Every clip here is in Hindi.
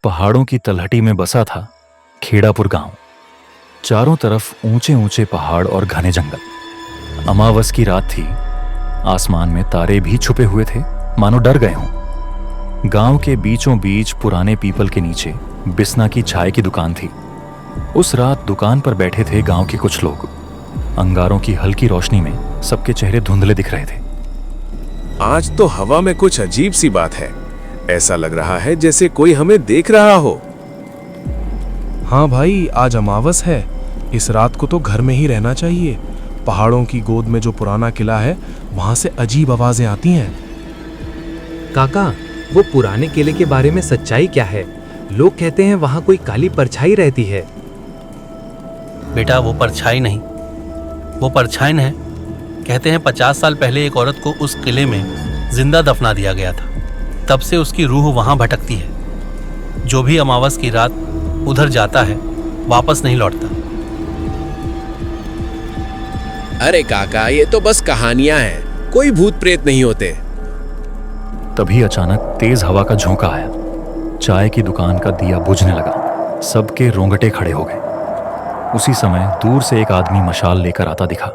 पहाड़ों की तलहटी में बसा था खेड़ापुर गांव। चारों तरफ ऊंचे ऊंचे पहाड़ और घने जंगल। अमावस की रात थी। आसमान में तारे भी छुपे हुए थे, मानो डर गए हों। गांव के बीचों बीच पुराने पीपल के नीचे बिस्ना की चाय की दुकान थी। उस रात दुकान पर बैठे थे गांव के कुछ लोग। अंगारों की हल्की रोशनी में सबके चेहरे धुंधले दिख रहे थे। आज तो हवा में कुछ अजीब सी बात है। ऐसा लग रहा है जैसे कोई हमें देख रहा हो। हाँ भाई, आज अमावस है। इस रात को तो घर में ही रहना चाहिए। पहाड़ों की गोद में जो पुराना किला है, वहां से अजीब आवाजें आती हैं। काका, वो पुराने किले के बारे में सच्चाई क्या है? लोग कहते हैं वहां कोई काली परछाई रहती है। बेटा, वो परछाई नहीं, वो परछाइन है। कहते हैं 50 साल पहले एक औरत को उस किले में जिंदा दफना दिया गया था। तब से उसकी रूह वहां भटकती है। जो भी अमावस की रात उधर जाता है वापस नहीं लौटता। अरे काका, ये तो बस कहानियां हैं, कोई भूत प्रेत नहीं होते। तभी अचानक तेज हवा का झोंका आया। चाय की दुकान का दिया बुझने लगा। सबके रोंगटे खड़े हो गए। उसी समय दूर से एक आदमी मशाल लेकर आता दिखा।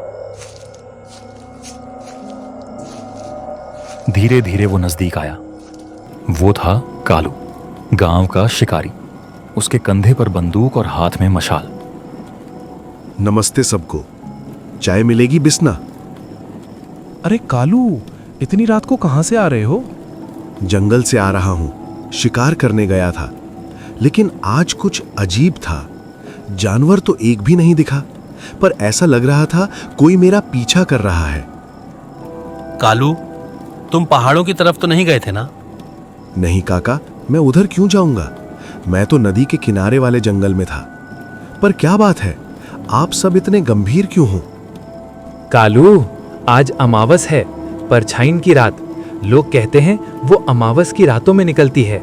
धीरे धीरे वो नजदीक आया। वो था कालू, गांव का शिकारी। उसके कंधे पर बंदूक और हाथ में मशाल। नमस्ते सबको। चाय मिलेगी बिस्ना? अरे कालू, इतनी रात को कहां से आ रहे हो? जंगल से आ रहा हूं। शिकार करने गया था, लेकिन आज कुछ अजीब था। जानवर तो एक भी नहीं दिखा, पर ऐसा लग रहा था कोई मेरा पीछा कर रहा है। कालू, तुम पहाड़ों की तरफ तो नहीं गए थे ना? नहीं काका, मैं उधर क्यों जाऊंगा? मैं तो नदी के किनारे वाले जंगल में था। पर क्या बात है, आप सब इतने गंभीर क्यों हो? कालू, आज अमावस है, परछाइन की रात। लोग कहते हैं वो अमावस की रातों में निकलती है।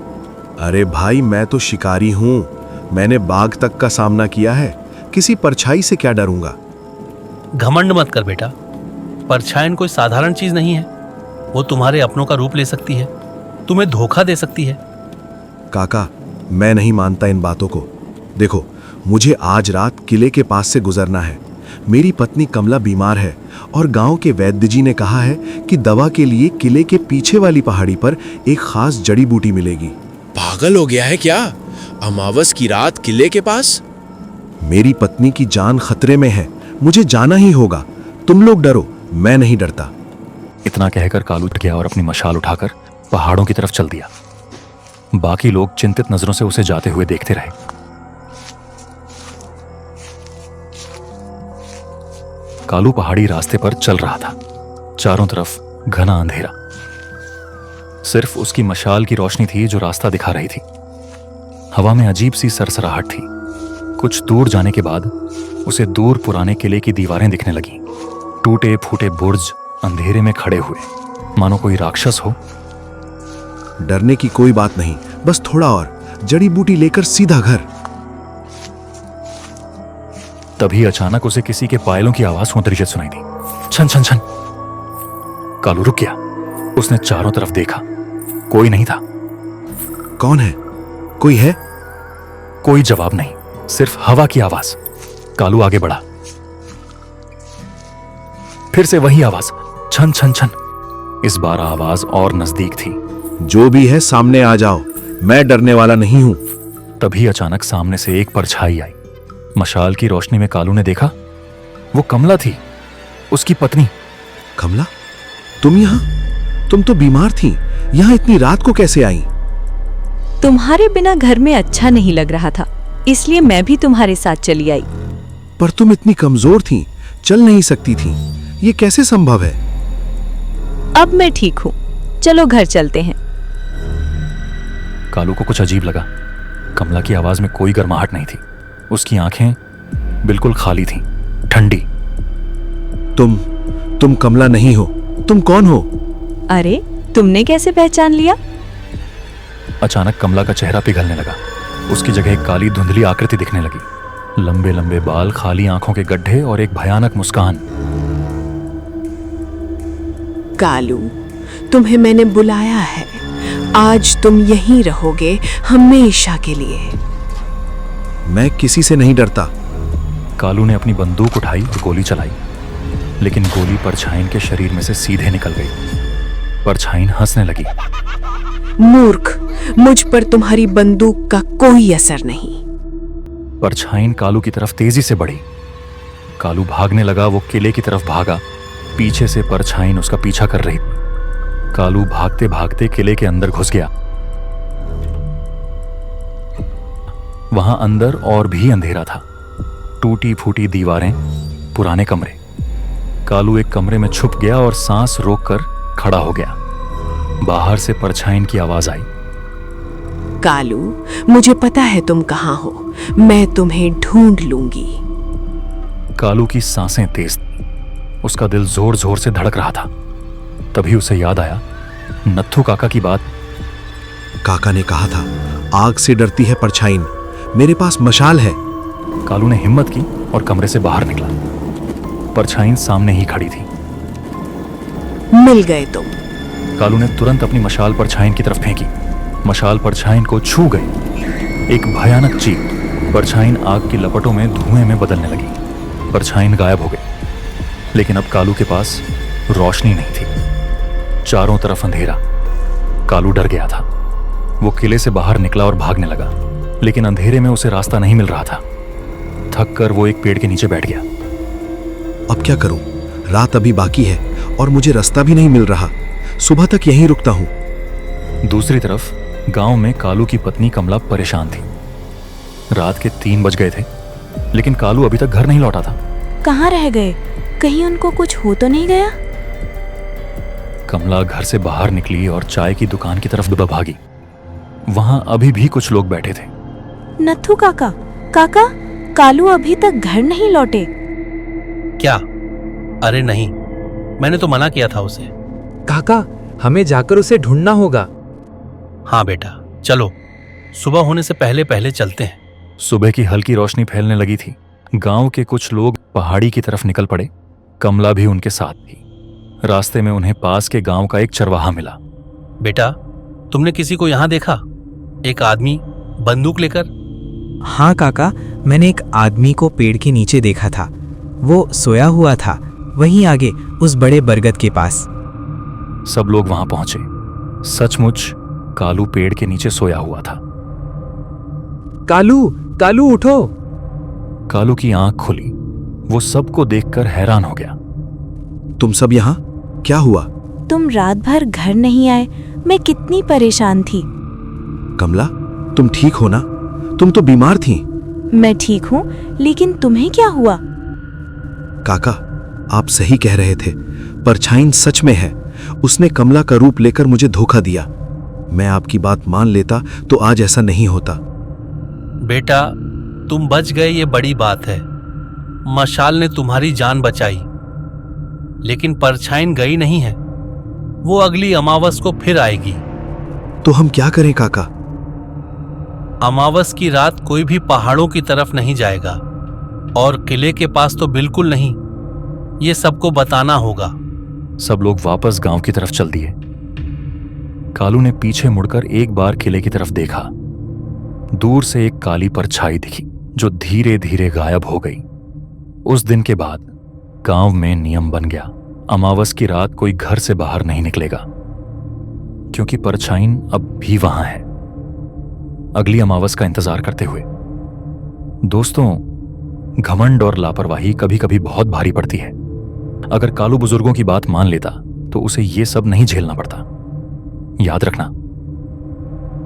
अरे भाई, मैं तो शिकारी हूं। मैंने बाघ तक का सामना किया है। किसी परछाई से क्या डरूंगा? घमंड मत कर बेटा। परछाइन कोई साधारण चीज नहीं है। वो तुम्हारे अपनों का रूप ले सकती है, तुम्हें धोखा दे सकती है। काका, मैं नहीं मानता इन बातों को। देखो, मुझे आज रात किले के पास से गुजरना है। मेरी पत्नी कमला बीमार है और गांव के वैद्य जी ने कहा है कि दवा के लिए किले के पीछे वाली पहाड़ी पर एक खास जड़ी बूटी मिलेगी। पागल हो गया है क्या? अमावस की रात किले के पास? मेरी पत्नी की जान खतरे में है। मुझे जाना ही होगा। तुम लोग डरो, मैं नहीं डरता। इतना कहकर कालू उठ गया और अपनी मशाल उठाकर पहाड़ों की तरफ चल दिया। बाकी लोग चिंतित नजरों से उसे जाते हुए देखते रहे। कालू पहाड़ी रास्ते पर चल रहा था। चारों तरफ घना अंधेरा। सिर्फ उसकी मशाल की रोशनी थी जो रास्ता दिखा रही थी। हवा में अजीब सी सरसराहट थी। कुछ दूर जाने के बाद उसे दूर पुराने किले की दीवारें दिखने लगीं। टूटे फूटे बुर्ज अंधेरे में खड़े हुए, मानो कोई राक्षस हो। डरने की कोई बात नहीं, बस थोड़ा और, जड़ी बूटी लेकर सीधा घर। तभी अचानक उसे किसी के पायलों की आवाज सुंदर सुनाई दी। छन छन छन। कालू रुक गया। उसने चारों तरफ देखा। कोई नहीं था। कौन है? कोई है? कोई जवाब नहीं, सिर्फ हवा की आवाज। कालू आगे बढ़ा। फिर से वही आवाज, छन छन छन। इस बार आवाज और नजदीक थी। जो भी है सामने आ जाओ, मैं डरने वाला नहीं हूं। तभी अचानक सामने से एक परछाई आई। मशाल की रोशनी में कालू ने देखा, वो कमला थी, उसकी पत्नी। कमला, तुम यहां? तुम तो बीमार थी, यहां इतनी रात को कैसे आई? तुम्हारे बिना घर में अच्छा नहीं लग रहा था, इसलिए मैं भी तुम्हारे साथ चली आई। पर तुम इतनी कमजोर थी, चल नहीं सकती थी। ये कैसे संभव है? अब मैं ठीक हूँ, चलो घर चलते हैं। कालू को कुछ अजीब लगा। कमला की आवाज में कोई गर्माहट नहीं थी। उसकी आंखें बिल्कुल खाली थीं, ठंडी। तुम कमला नहीं हो। तुम कौन हो? अरे, तुमने कैसे पहचान लिया? अचानक कमला का चेहरा पिघलने लगा। उसकी जगह एक काली धुंधली आकृति दिखने लगी। लंबे लंबे बाल, खाली आंखों के गड्ढे और एक भयानक मुस्कान। कालू, तुम्हें मैंने बुलाया है। आज तुम यहीं रहोगे हमेशा के लिए। मैं किसी से नहीं डरता। कालू ने अपनी बंदूक उठाई और गोली चलाई, लेकिन गोली परछाईन के शरीर में से सीधे निकल गई। परछाईन हंसने लगी। मूर्ख, मुझ पर तुम्हारी बंदूक का कोई असर नहीं। परछाईन कालू की तरफ तेजी से बढ़ी। कालू भागने लगा। वो किले की तरफ भागा। पीछे से परछाईन उसका पीछा कर रही थी। कालू भागते भागते किले के अंदर घुस गया। वहां अंदर और भी अंधेरा था। टूटी फूटी दीवारें, पुराने कमरे। कालू एक कमरे में छुप गया और सांस रोककर खड़ा हो गया। बाहर से परछाईन की आवाज आई। कालू, मुझे पता है तुम कहां हो। मैं तुम्हें ढूंढ लूंगी। कालू की सांसें तेज थीं। उसका दिल जोर जोर से धड़क रहा था। तभी उसे याद आया नत्थू काका की बात। काका ने कहा था, आग से डरती है परछाईन, मेरे पास मशाल है। कालू ने हिम्मत की और कमरे से बाहर निकला। परछाईन सामने ही खड़ी थी। मिल गए तुम। कालू ने तुरंत अपनी मशाल परछाईन की तरफ फेंकी। मशाल परछाईन को छू गई। एक भयानक चीख। परछाईन आग की लपटों में धुएं में बदलने लगी। परछाईन गायब हो गई। लेकिन अब कालू के पास रोशनी नहीं थी। चारों तरफ अंधेरा। कालू डर गया था। वो किले से बाहर निकला और भागने लगा, लेकिन अंधेरे में उसे रास्ता नहीं मिल रहा था। थक कर वो एक पेड़ के नीचे बैठ गया। अब क्या करूं? रात अभी बाकी है और मुझे रास्ता भी नहीं मिल रहा। सुबह तक यहीं रुकता हूं। दूसरी तरफ गांव में कालू की पत्नी कमला परेशान थी। रात के 3 बज गए थे, लेकिन कालू अभी तक घर नहीं लौटा था। कहाँ रह गए? कहीं उनको कुछ हो तो नहीं गया? कमला घर से बाहर निकली और चाय की दुकान की तरफ भागी। वहां अभी भी कुछ लोग बैठे थे। नत्थू काका, काका, कालू अभी तक घर नहीं लौटे। क्या? अरे नहीं, मैंने तो मना किया था उसे। काका, हमें जाकर उसे ढूंढना होगा। हाँ बेटा, चलो, सुबह होने से पहले पहले चलते हैं। सुबह की हल्की रोशनी फैलने लगी थी। गांव के कुछ लोग पहाड़ी की तरफ निकल पड़े। कमला भी उनके साथ थी। रास्ते में उन्हें पास के गांव का एक चरवाहा मिला। बेटा, तुमने किसी को यहाँ देखा? एक आदमी बंदूक लेकर? हाँ काका, मैंने एक आदमी को पेड़ के नीचे देखा था। वो सोया हुआ था, वहीं आगे उस बड़े बरगद के पास। सब लोग वहां पहुंचे। सचमुच कालू पेड़ के नीचे सोया हुआ था। कालू, कालू उठो। कालू की आंख खुली। वो सबको देखकर हैरान हो गया। तुम सब यहाँ? क्या हुआ? तुम रात भर घर नहीं आए। मैं कितनी परेशान थी। कमला, तुम ठीक हो ना? तुम तो बीमार थी। मैं ठीक हूँ, लेकिन तुम्हें क्या हुआ? काका, आप सही कह रहे थे। परछाईन सच में है। उसने कमला का रूप लेकर मुझे धोखा दिया। मैं आपकी बात मान लेता तो आज ऐसा नहीं होता। बेटा, तुम बच गए, ये बड़ी बात है। मशाल ने तुम्हारी जान बचाई, लेकिन परछाईन गई नहीं है। वो अगली अमावस को फिर आएगी। तो हम क्या करें काका? अमावस की रात कोई भी पहाड़ों की तरफ नहीं जाएगा, और किले के पास तो बिल्कुल नहीं। ये सबको बताना होगा। सब लोग वापस गांव की तरफ चल दिए। कालू ने पीछे मुड़कर एक बार किले की तरफ देखा। दूर से एक काली परछाई दिखी जो धीरे धीरे गायब हो गई। उस दिन के बाद गांव में नियम बन गया, अमावस की रात कोई घर से बाहर नहीं निकलेगा, क्योंकि परछाईन अब भी वहां है, अगली अमावस का इंतजार करते हुए। दोस्तों, घमंड और लापरवाही कभी कभी बहुत भारी पड़ती है। अगर कालू बुजुर्गों की बात मान लेता तो उसे ये सब नहीं झेलना पड़ता। याद रखना,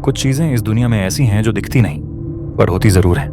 कुछ चीजें इस दुनिया में ऐसी हैं जो दिखती नहीं पर होती जरूर हैं।